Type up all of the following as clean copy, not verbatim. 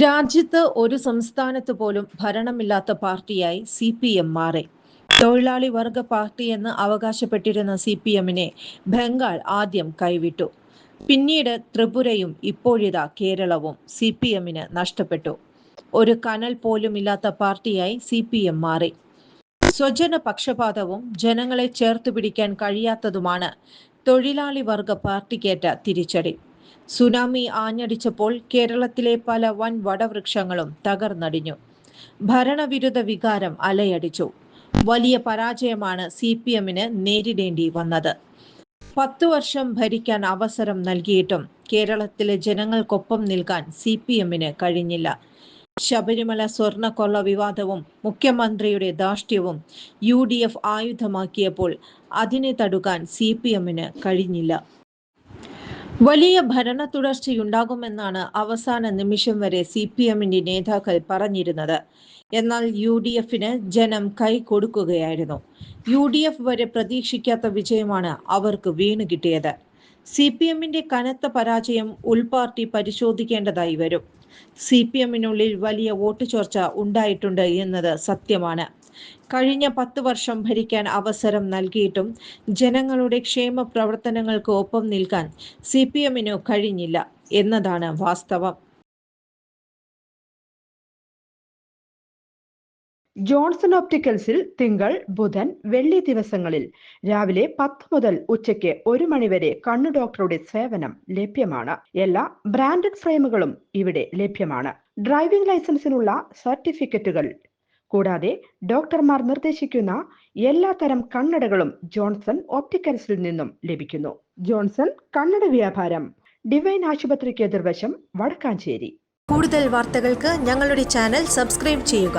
രാജ്യത്ത് ഒരു സംസ്ഥാനത്ത് പോലും ഭരണമില്ലാത്ത പാർട്ടിയായി CPM മാറി. തൊഴിലാളി വർഗ പാർട്ടി എന്ന് അവകാശപ്പെട്ടിരുന്ന CPMനെ ബംഗാൾ ആദ്യം കൈവിട്ടു. പിന്നീട് ത്രിപുരയും ഇപ്പോഴിതാ കേരളവും CPMന് നഷ്ടപ്പെട്ടു. ഒരു കനൽ പോലുമില്ലാത്ത പാർട്ടിയായി CPM മാറി. സ്വജന പക്ഷപാതവും ജനങ്ങളെ ചേർത്തു പിടിക്കാൻ കഴിയാത്തതുമാണ് തൊഴിലാളി വർഗ പാർട്ടിക്കേറ്റ തിരിച്ചടി. സുനാമി ആഞ്ഞടിച്ചപ്പോൾ കേരളത്തിലെ പല വൻ വടവൃക്ഷങ്ങളും തകർന്നടിഞ്ഞു. ഭരണവിരുദ്ധ വികാരം അലയടിച്ചു. വലിയ പരാജയമാണ് CPMന് നേരിടേണ്ടി വന്നത്. 10 വർഷം ഭരിക്കാൻ അവസരം നൽകിയിട്ടും കേരളത്തിലെ ജനങ്ങൾക്കൊപ്പം നിൽക്കാൻ CPMന് കഴിഞ്ഞില്ല. ശബരിമല സ്വർണ്ണക്കൊള്ള വിവാദവും മുഖ്യമന്ത്രിയുടെ ധാർഷ്ട്യവും UDF ആയുധമാക്കിയപ്പോൾ അതിനെ തടുക്കാൻ CPMന് കഴിഞ്ഞില്ല. വലിയ ഭരണ തുടർച്ചയുണ്ടാകുമെന്നാണ് അവസാന നിമിഷം വരെ CPMന്റെ നേതാക്കൾ പറഞ്ഞിരുന്നത്. എന്നാൽ UDFന് ജനം കൈ കൊടുക്കുകയായിരുന്നു. UDF വരെ പ്രതീക്ഷിക്കാത്ത വിജയമാണ് അവർക്ക് വീണു കിട്ടിയത്. CPMന്റെ കനത്ത പരാജയം ഉൾപാർട്ടി പരിശോധിക്കേണ്ടതായി വരും. CPMനുള്ളിൽ വലിയ വോട്ട് ചോർച്ച ഉണ്ടായിട്ടുണ്ട് എന്നത് സത്യമാണ്. കഴിഞ്ഞ 10 വർഷം ഭരിക്കാൻ അവസരം നൽകിയിട്ടും ജനങ്ങളുടെ ക്ഷേമ പ്രവർത്തനങ്ങൾക്ക് ഒപ്പം നിൽക്കാൻ CPMനു കഴിഞ്ഞില്ല എന്നതാണ് വാസ്തവം. ജോൺസൺ ഒപ്റ്റിക്കൽസിൽ തിങ്കൾ, ബുധൻ, വെള്ളി ദിവസങ്ങളിൽ രാവിലെ 10 മുതൽ ഉച്ചയ്ക്ക് 1 മണിവരെ കണ്ണു ഡോക്ടറുടെ സേവനം ലഭ്യമാണ്. എല്ലാ ബ്രാൻഡഡ് ഫ്രെയിമുകളും ഇവിടെ ലഭ്യമാണ്. ഡ്രൈവിംഗ് ലൈസൻസിനുള്ള സർട്ടിഫിക്കറ്റുകൾ കൂടാതെ ഡോക്ടർമാർ നിർദ്ദേശിക്കുന്ന എല്ലാ തരം കണ്ണടകളും ജോൺസൺ ഒപ്റ്റിക്കൽസിൽ നിന്നും ലഭിക്കുന്നു. ജോൺസൺ കണ്ണട വ്യാപാരം, ഡിവൈൻ ആശുപത്രിക്ക് എതിർവശം, വടക്കാഞ്ചേരി. കൂടുതൽ വാർത്തകൾക്ക് ഞങ്ങളുടെ ചാനൽ സബ്സ്ക്രൈബ് ചെയ്യുക.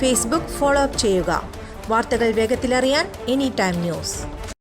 ഫേസ്ബുക്ക് ഫോളോ അപ്പ് ചെയ്യുക. വാർത്തകൾ വേഗത്തിലറിയാൻ എനി ടൈം ന്യൂസ്.